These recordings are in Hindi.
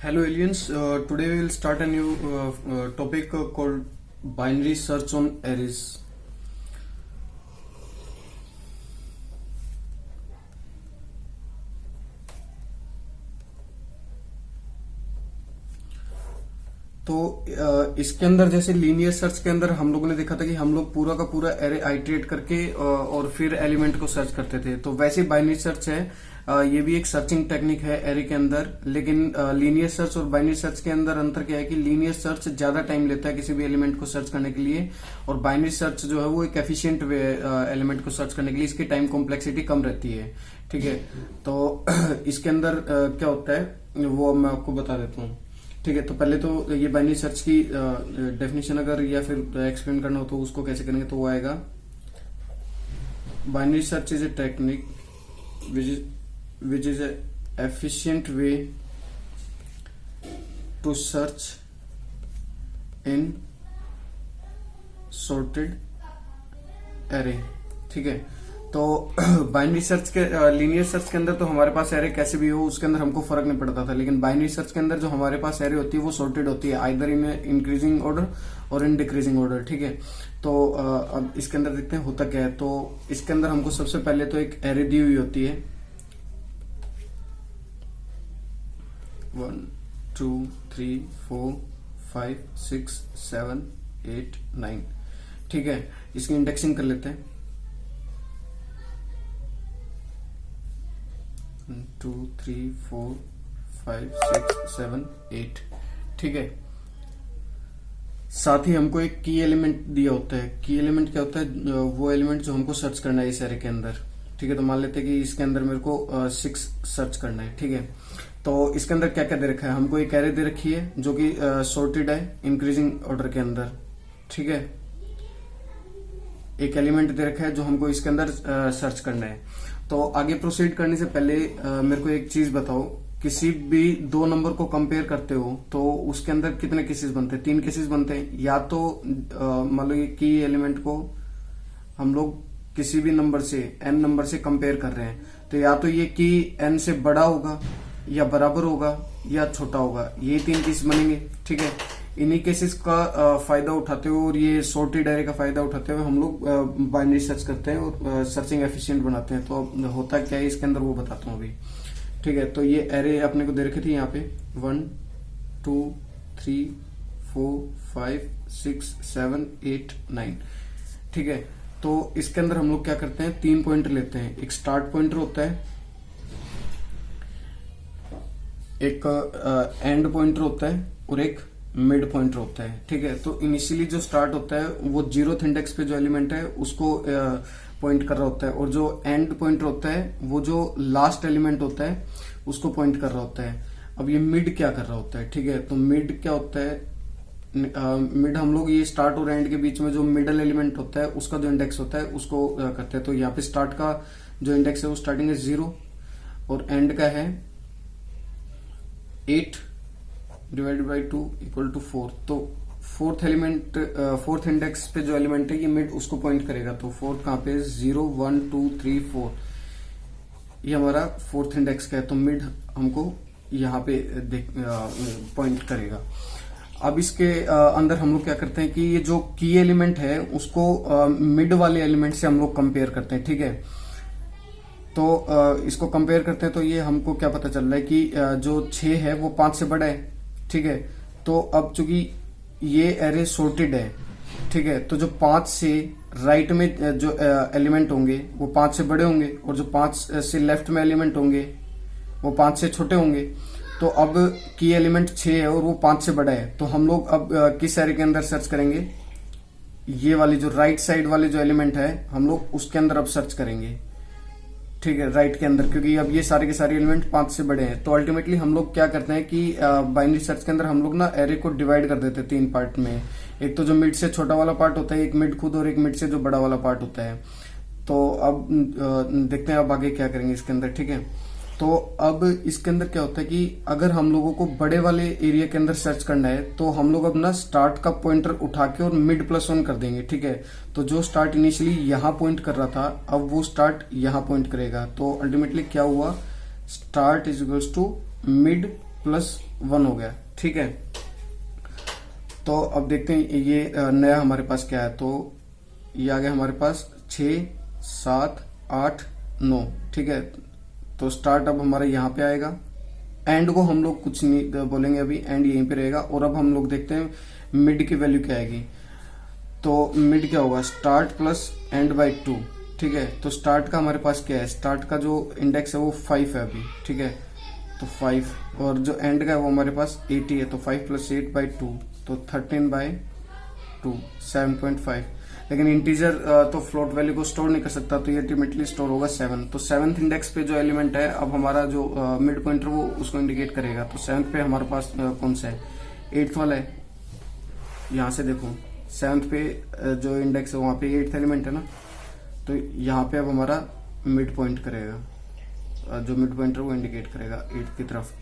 Hello aliens, today we will start a new topic called binary search on arrays. तो इसके अंदर जैसे लीनियर सर्च के अंदर हम लोगों ने देखा था कि हम लोग पूरा का पूरा एरे आइटरेट करके और फिर एलिमेंट को सर्च करते थे। तो वैसे बाइनरी सर्च है, ये भी एक सर्चिंग टेक्निक है एरे के अंदर। लेकिन लीनियर सर्च और बाइनरी सर्च के अंदर अंतर क्या है कि लीनियर सर्च ज्यादा टाइम लेता है किसी भी एलिमेंट को सर्च करने के लिए, और बाइनरी सर्च जो है वो एक एफिशिएंट वे एलिमेंट को सर्च करने के लिए, इसकी टाइम कॉम्प्लेक्सिटी कम रहती है। ठीक है, तो इसके अंदर क्या होता है वो मैं आपको बता देता हूँ। ठीक है, तो पहले तो ये बाइनरी सर्च की डेफिनेशन अगर या फिर एक्सप्लेन करना हो तो उसको कैसे करेंगे, तो वो आएगा binary search is a technique which is a efficient way to search in sorted array। ठीक है, तो बाइनरी सर्च के लीनियर सर्च के अंदर तो हमारे पास एरे कैसे भी हो उसके अंदर हमको फर्क नहीं पड़ता था, लेकिन बाइनरी सर्च के अंदर जो हमारे पास एरे होती है वो सॉर्टेड होती है, आइदर इन इंक्रीजिंग ऑर्डर और इन डिक्रीजिंग ऑर्डर। ठीक है, तो अब इसके अंदर देखते हैं होता क्या है। तो इसके अंदर हमको सबसे पहले तो एक एरे दी हुई होती है 1 2 3 4 5 6 7 8 9। ठीक है, इसकी इंडेक्सिंग कर लेते हैं 2 3 4 5 6 7 8। ठीक है, साथ ही हमको एक की एलिमेंट दिया होता है। की एलिमेंट क्या होता है, वो एलिमेंट जो हमको सर्च करना है इस एरे के अंदर। ठीक है, तो मान लेते हैं कि इसके अंदर मेरे को 6 सर्च करना है। ठीक है, तो इसके अंदर क्या क्या दे रखा है, हमको एक एरे दे रखी है जो कि सॉर्टेड है इंक्रीजिंग ऑर्डर के अंदर। ठीक है, एक एलिमेंट दे रखा है जो हमको इसके अंदर सर्च करना है। तो आगे प्रोसीड करने से पहले मेरे को एक चीज बताओ, किसी भी दो नंबर को कंपेयर करते हो तो उसके अंदर कितने केसेस बनते हैं? 3 केसेस बनते हैं। या तो मान लो की एलिमेंट को हम लोग किसी भी नंबर से n नंबर से कंपेयर कर रहे हैं, तो या तो ये की n से बड़ा होगा या बराबर होगा या छोटा होगा, ये 3 केस बनेंगे। ठीक है, इन्हीं केसेस का फायदा उठाते हुए और ये सॉर्टेड एरे का फायदा उठाते हुए हम लोग बाइनरी सर्च करते हैं और सर्चिंग एफिशिएंट बनाते हैं। तो अब होता क्या है इसके अंदर वो बताता हूँ अभी। ठीक है, तो ये एरे अपने को दे रखी थी यहाँ पे 1 2 3 4 5 6 7 8 9। ठीक है, तो इसके अंदर हम लोग क्या करते हैं, 3 पॉइंटर लेते हैं। एक स्टार्ट पॉइंटर होता है, एक एंड पॉइंटर होता है और एक मिड पॉइंटर होता है। ठीक है, तो इनिशियली जो स्टार्ट होता है वो 0th इंडेक्स पे जो एलिमेंट है उसको पॉइंट कर रहा होता है, और जो एंड पॉइंटर होता है वो जो लास्ट एलिमेंट होता है उसको पॉइंट कर रहा होता है। अब ये मिड क्या कर रहा होता है? ठीक है, तो मिड क्या होता है, मिड हम लोग ये स्टार्ट और एंड के बीच में जो मिडल एलिमेंट होता है उसका जो इंडेक्स होता है उसको करते हैं। तो यहाँ पे स्टार्ट का जो इंडेक्स है वो स्टार्टिंग है 0 और एंड का है 8 डिवाइडेड बाई 2 इक्वल टू 4। तो फोर्थ एलिमेंट, फोर्थ इंडेक्स पे जो एलिमेंट है ये मिड उसको पॉइंट करेगा। तो फोर्थ कहाँ पे 0 1 2 3 4, ये हमारा फोर्थ इंडेक्स का है, तो मिड हमको यहाँ पे पॉइंट करेगा। अब इसके अंदर हम लोग क्या करते हैं कि ये जो की एलिमेंट है उसको मिड वाले एलिमेंट से हम लोग कंपेयर करते हैं। ठीक है, तो इसको कंपेयर करते हैं तो ये हमको क्या पता चल रहा है कि जो 6 है वो 5 से बड़ा है। ठीक है, तो अब चूंकि ये एरे सॉर्टेड है, ठीक है, तो जो 5 से राइट में जो एलिमेंट होंगे वो 5 से बड़े होंगे, और जो 5 से लेफ्ट में एलिमेंट होंगे वो 5 से छोटे होंगे। तो अब की एलिमेंट 6 है और वो 5 से बड़ा है, तो हम लोग अब किस एरे के अंदर सर्च करेंगे, ये वाली जो राइट साइड वाले जो एलिमेंट है हम लोग उसके अंदर अब सर्च करेंगे। ठीक है, राइट के अंदर, क्योंकि अब ये सारे के सारे एलिमेंट 5 से बड़े हैं। तो अल्टीमेटली हम लोग क्या करते हैं कि बाइनरी सर्च के अंदर हम लोग ना एरे को डिवाइड कर देते हैं 3 पार्ट में। एक तो जो मिड से छोटा वाला पार्ट होता है, एक मिड खुद, और एक मिड से जो बड़ा वाला पार्ट होता है। तो अब देखते हैं अब आगे क्या करेंगे इसके अंदर। ठीक है, तो अब इसके अंदर क्या होता है कि अगर हम लोगों को बड़े वाले एरिया के अंदर सर्च करना है तो हम लोग अपना स्टार्ट का पॉइंटर उठा के और मिड +1 कर देंगे। ठीक है, तो जो स्टार्ट इनिशियली यहाँ पॉइंट कर रहा था अब वो स्टार्ट यहाँ पॉइंट करेगा। तो अल्टीमेटली क्या हुआ, start is equals to mid plus 1 हो गया, ठीक है। तो अब देखते हैं ये नया हमारे पास क्या है। तो ये आ गया हमारे पास 6, 7, 8, 9, ठीक है। तो स्टार्ट अब हमारा यहाँ पे आएगा। एंड को हम लोग कुछ नहीं बोलेंगे अभी, एंड यहीं पे रहेगा। और अब हम लोग देखते हैं मिड की वैल्यू क्या आएगी। तो मिड क्या होगा, स्टार्ट प्लस एंड बाई 2, ठीक है। तो स्टार्ट का हमारे पास क्या है, स्टार्ट का जो इंडेक्स है वो 5 है अभी, ठीक है। तो 5, और जो एंड का है वो हमारे पास 80 है। तो 5 प्लस 8 बाई 2, तो 13/2, 7.5। लेकिन इंटीजर तो फ्लोट वैल्यू को स्टोर नहीं कर सकता, तो ये अल्टीमेटली स्टोर होगा 7। तो 7th इंडेक्स पे जो एलिमेंट है, अब हमारा जो मिड पॉइंटर वो उसको इंडिकेट करेगा। तो 7th पे हमारे पास कौन सा है, 8th वाला है। यहां से देखो 7th पे जो इंडेक्स है वहां पे 8th एलिमेंट है ना, तो यहाँ पे अब हमारा मिड पॉइंट करेगा, जो मिड पॉइंटर वो इंडिकेट करेगा 8th की तरफ।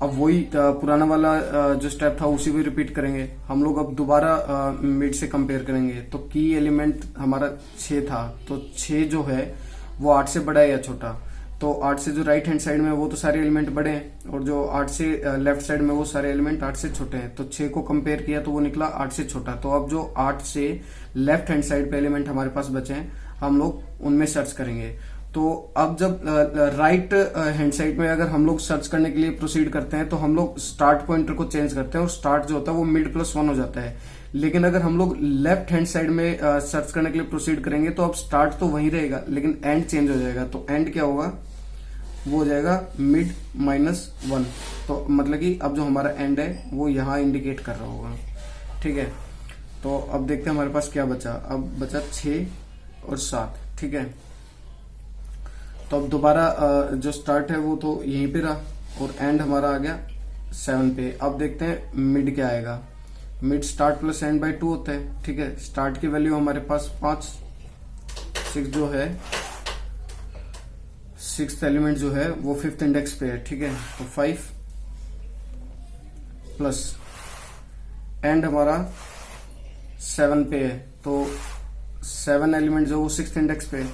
अब वही पुराना वाला जो स्टेप था उसी को रिपीट करेंगे हम लोग। अब दोबारा मिड से कंपेयर करेंगे। तो की एलिमेंट हमारा 6 था, तो 6 जो है वो 8 से बड़ा है या छोटा। तो 8 से जो राइट हैंड साइड में है वो तो सारे एलिमेंट बड़े हैं, और जो 8 से लेफ्ट साइड में वो सारे एलिमेंट 8 से छोटे हैं। तो 6 को कंपेयर किया तो वो निकला 8 से छोटा। तो अब जो 8 से लेफ्ट हैंड साइड पे एलिमेंट हमारे पास बचे हैं, हम लोग उनमें सर्च करेंगे। तो अब जब राइट हैंड साइड में अगर हम लोग सर्च करने के लिए प्रोसीड करते हैं, तो हम लोग स्टार्ट पॉइंटर को चेंज करते हैं, और स्टार्ट जो होता है वो मिड प्लस 1 हो जाता है। लेकिन अगर हम लोग लेफ्ट हैंड साइड में सर्च करने के लिए प्रोसीड करेंगे, तो अब स्टार्ट तो वहीं रहेगा, लेकिन एंड चेंज हो जाएगा। तो एंड क्या होगा, वो हो जाएगा मिड -1। तो मतलब कि अब जो हमारा एंड है वो यहाँ इंडिकेट कर रहा होगा, ठीक है। तो अब देखते हैं हमारे पास क्या बचा। अब बचा 6 और 7, ठीक है। तो अब दोबारा जो स्टार्ट है वो तो यहीं पे रहा, और एंड हमारा आ गया 7 पे। अब देखते हैं मिड क्या आएगा। Mid start plus and by 2 होता है, ठीक है। स्टार्ट की वैल्यू हमारे पास 5, 6 जो है 6th एलिमेंट जो है वो 5th इंडेक्स पे है, ठीक है। तो 5 प्लस एंड हमारा 7 पे है, तो 7 एलिमेंट जो वो 6th इंडेक्स पे है।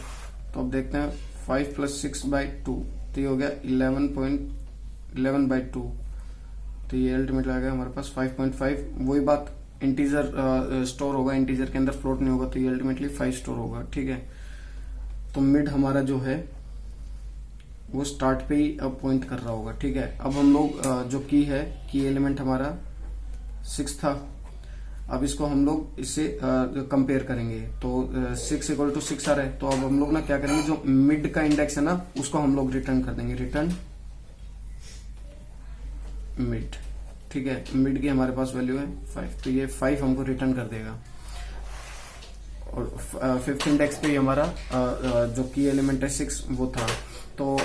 तो अब देखते हैं 5 प्लस 6 बाई 2, तो ये हो गया 11/2। तो ये अल्टीमेटली आ गया हमारे पास 5.5। वही बात, इंटीजर स्टोर होगा, इंटीजर के अंदर फ्लोट नहीं होगा, तो ये अल्टीमेटली 5 स्टोर होगा, ठीक है। तो मिड हमारा जो है वो स्टार्ट पे ही अब पॉइंट कर रहा होगा, ठीक है। अब हम लोग जो की है, की एलिमेंट हमारा 6 था। अब इसको हम लोग इससे कंपेयर करेंगे। तो 6 = 6 आ रहा है। तो अब हम लोग ना क्या करेंगे, जो मिड का इंडेक्स है ना उसको हम लोग रिटर्न कर देंगे, रिटर्न मिड, ठीक है। मिड की हमारे पास वैल्यू है 5, तो ये 5 हमको रिटर्न कर देगा। और 5th इंडेक्स पे हमारा जो की एलिमेंट है 6 वो था। तो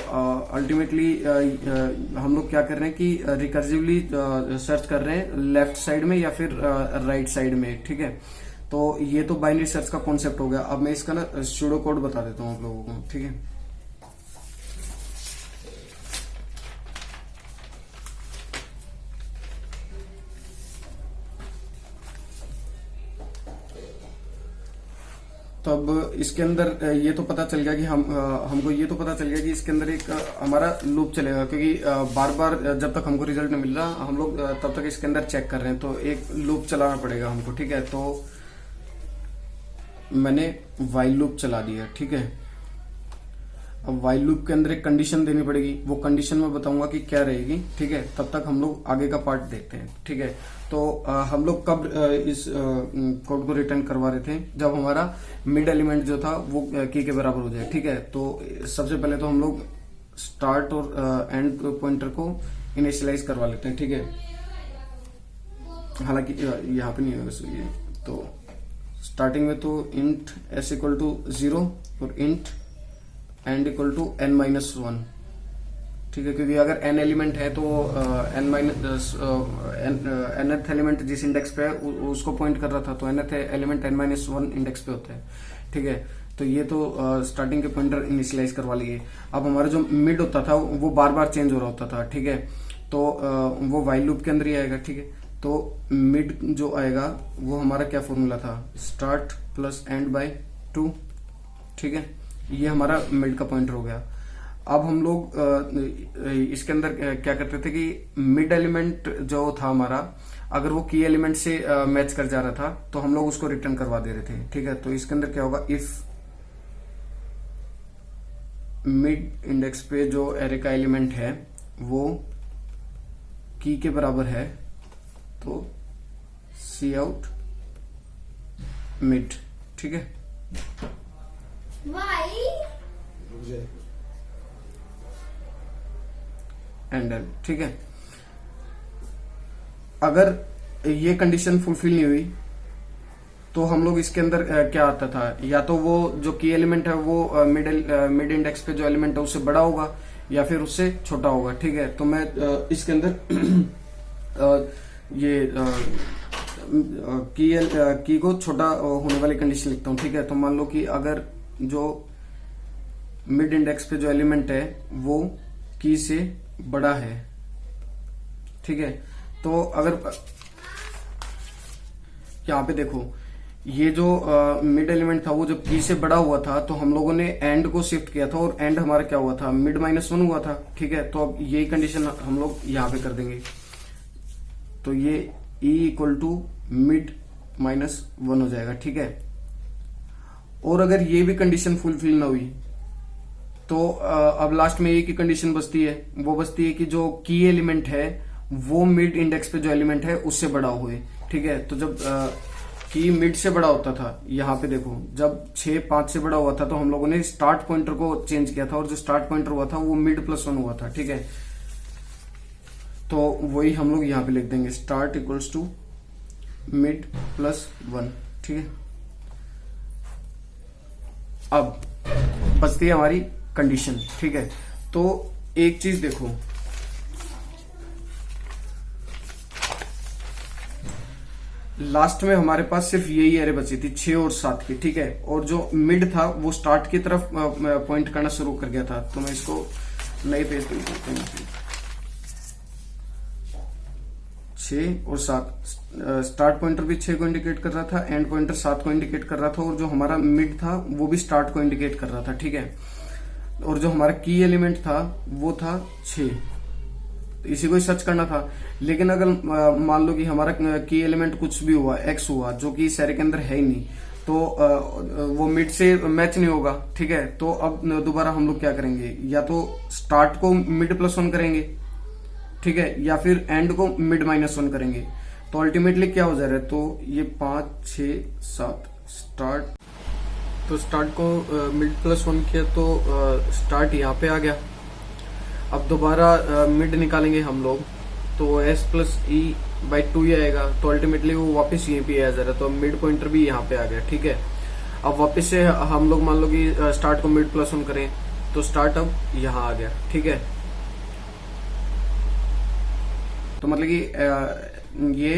अल्टीमेटली हम लोग क्या कर रहे हैं कि रिकर्सिवली सर्च कर रहे हैं लेफ्ट साइड में या फिर राइट साइड में, ठीक है। तो ये तो बाइनरी सर्च का कॉन्सेप्ट हो गया। अब मैं इसका ना सूडो कोड बता देता हूँ आप लोगों को, ठीक है। तो अब इसके अंदर ये तो पता चल गया कि हमको ये तो पता चल गया कि इसके अंदर एक हमारा लूप चलेगा, क्योंकि बार बार जब तक हमको रिजल्ट नहीं मिल रहा हम लोग तब तक इसके अंदर चेक कर रहे हैं। तो एक लूप चलाना पड़ेगा हमको, ठीक है। तो मैंने वाइल लूप चला दिया, ठीक है। अब वाइल लूप के अंदर एक कंडीशन देनी पड़ेगी, वो कंडीशन मैं बताऊंगा कि क्या रहेगी, ठीक है। तब तक हम लोग आगे का पार्ट देखते हैं, ठीक है। तो हम लोग कब इस कोड को रिटर्न करवा रहे थे, जब हमारा मिड एलिमेंट जो था वो की के बराबर हो जाए, ठीक है। तो सबसे पहले तो हम लोग स्टार्ट और एंड पॉइंटर को इनिशियलाइज करवा लेते हैं, ठीक है। हालांकि यहाँ पे नहीं होगा ये। तो स्टार्टिंग में तो इंट s = 0 और इंट एंड n-1, ठीक है। क्योंकि अगर n एलिमेंट है तो nth एलिमेंट जिस इंडेक्स पे है उसको पॉइंट कर रहा था, तो nth एलिमेंट n-1 इंडेक्स पे होता है, ठीक है। तो ये तो स्टार्टिंग के पॉइंटर इनिशियलाइज करवा लिए। अब हमारा जो मिड होता था वो बार बार चेंज हो रहा होता था, ठीक है। तो वो वाइल लूप के अंदर ही आएगा, ठीक है। तो मिड जो आएगा वो हमारा क्या फॉर्मूला था, स्टार्ट प्लस एंड बाय 2, ठीक है। ये हमारा मिड का पॉइंटर हो गया। अब हम लोग इसके अंदर क्या करते थे कि मिड एलिमेंट जो था हमारा, अगर वो की एलिमेंट से मैच कर जा रहा था तो हम लोग उसको रिटर्न करवा दे रहे थे। ठीक है, तो इसके अंदर क्या होगा, इफ मिड इंडेक्स पे जो एरे का एलिमेंट है वो की के बराबर है तो सी आउट मिड। ठीक है, एंड एल। ठीक है, अगर ये कंडीशन फुलफिल नहीं हुई तो हम लोग इसके अंदर क्या आता था, या तो वो जो की एलिमेंट है वो मिड इंडेक्स पे जो एलिमेंट है उससे बड़ा होगा या फिर उससे छोटा होगा। ठीक है, तो मैं इसके अंदर ये की को छोटा होने वाली कंडीशन लिखता हूं। ठीक है, तो मान लो कि अगर जो मिड इंडेक्स पे जो एलिमेंट है वो की से बड़ा है। ठीक है, तो अगर यहां पे देखो ये जो मिड एलिमेंट था वो जब की से बड़ा हुआ था तो हम लोगों ने एंड को शिफ्ट किया था और एंड हमारा क्या हुआ था, मिड -1 हुआ था। ठीक है, तो अब यही कंडीशन हम लोग यहां पे कर देंगे, तो ये E इक्वल टू मिड -1 हो जाएगा। ठीक है, और अगर ये भी कंडीशन फुलफिल ना हुई तो अब लास्ट में एक ही कंडीशन बचती है, वो बचती है कि जो की एलिमेंट है वो मिड इंडेक्स पे जो एलिमेंट है उससे बड़ा हुए। ठीक है, तो जब की मिड से बड़ा होता था, यहाँ पे देखो जब 6 5 से बड़ा हुआ था तो हम लोगों ने स्टार्ट पॉइंटर को चेंज किया था और जो स्टार्ट पॉइंटर हुआ था वो मिड +1 हुआ था। ठीक है, तो वही हम लोग यहाँ पे लिख देंगे, स्टार्ट इक्वल्स टू मिड +1। ठीक है, अब बचती है हमारी कंडीशन। ठीक है, तो एक चीज देखो, लास्ट में हमारे पास सिर्फ यही एरे बची थी 6 और 7 की। ठीक है, और जो मिड था वो स्टार्ट की तरफ पॉइंट करना शुरू कर गया था, तो मैं इसको नए पेज पे लिखता हूं। 6 और 7 स्टार्ट पॉइंटर भी 6 को इंडिकेट कर रहा था, एंड पॉइंटर 7 को इंडिकेट कर रहा था, और जो हमारा मिड था वो भी स्टार्ट को इंडिकेट कर रहा था। ठीक है, और जो हमारा की एलिमेंट था वो था 6, तो इसी को ही सर्च करना था। लेकिन अगर मान लो कि हमारा की एलिमेंट कुछ भी हुआ, x हुआ, जो कि इस एरे के अंदर है ही नहीं, तो वो मिड से मैच नहीं होगा। ठीक है, तो अब दोबारा हम लोग क्या करेंगे, या तो स्टार्ट को मिड +1 करेंगे, ठीक है, या फिर एंड को मिड -1 करेंगे। तो अल्टीमेटली क्या हो जा रहा है, तो ये 5 6 7 स्टार्ट, तो स्टार्ट को मिड +1 किया तो स्टार्ट यहाँ पे आ गया। अब दोबारा मिड निकालेंगे हम लोग, तो s+e/2 ही आएगा, तो अल्टीमेटली वो वापस यहीं पे आ जा रहा है, तो मिड पॉइंटर भी यहाँ पे आ गया। ठीक है, अब वापस से हम लोग मान लो कि स्टार्ट को मिड +1 करें, तो स्टार्ट अब यहाँ आ गया। ठीक है, तो मतलब कि ये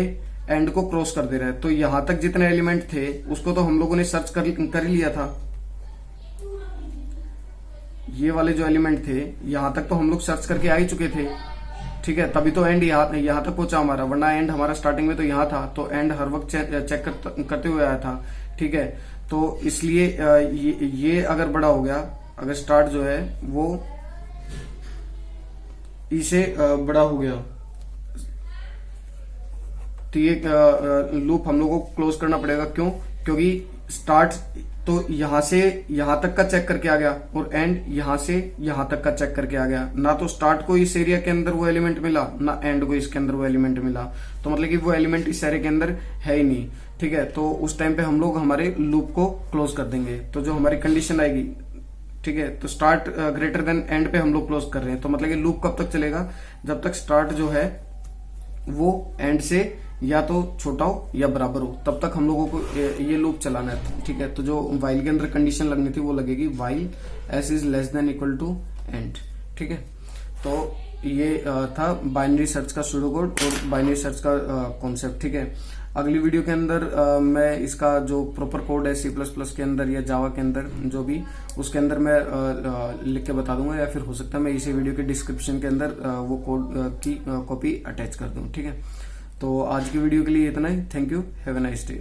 एंड को क्रॉस कर दे रहा है, तो यहां तक जितने एलिमेंट थे उसको तो हम लोगों ने सर्च कर ही लिया था। ये वाले जो एलिमेंट थे यहां तक तो हम लोग सर्च करके आ ही चुके थे। ठीक है, तभी तो एंड यहां तक पहुंचा हमारा, वरना एंड हमारा स्टार्टिंग में तो यहां था, तो एंड हर वक्त चेक करते हुए आया था। ठीक है, तो इसलिए ये अगर बड़ा हो गया, अगर स्टार्ट जो है वो इसे बड़ा हो गया, तो ये लूप हम लोगों को क्लोज करना पड़ेगा। क्यों? क्योंकि स्टार्ट तो यहां से यहां तक का चेक करके आ गया और एंड यहां से यहां तक का चेक करके आ गया। ना तो स्टार्ट को इस एरिया के अंदर वो एलिमेंट मिला, ना एंड को इसके अंदर वो एलिमेंट मिला, तो मतलब कि वो एलिमेंट इस एरिया के अंदर है ही नहीं। ठीक है, तो उस टाइम पे हम लोग हमारे लूप को क्लोज कर देंगे। तो जो हमारी कंडीशन आएगी, ठीक है, तो स्टार्ट ग्रेटर देन एंड पे हम लोग क्लोज कर रहे हैं, तो मतलब कि लूप कब तक चलेगा, जब तक स्टार्ट जो है वो एंड से या तो छोटा हो या बराबर हो, तब तक हम लोगों को ये लूप चलाना है। ठीक है, तो जो वाइल के अंदर कंडीशन लगनी थी वो लगेगी while s is less than equal to end. ठीक है, तो ये था बाइनरी सर्च का सूडोकोड और बाइनरी सर्च का कॉन्सेप्ट। ठीक है, अगली वीडियो के अंदर मैं इसका जो प्रॉपर कोड है C++ के अंदर या जावा के अंदर जो भी, उसके अंदर मैं लिख के बता दूंगा, या फिर हो सकता है मैं इसी वीडियो के डिस्क्रिप्शन के अंदर वो कोड की कॉपी अटैच कर दूं। ठीक है, तो आज की वीडियो के लिए इतना ही। Thank you, have a nice day.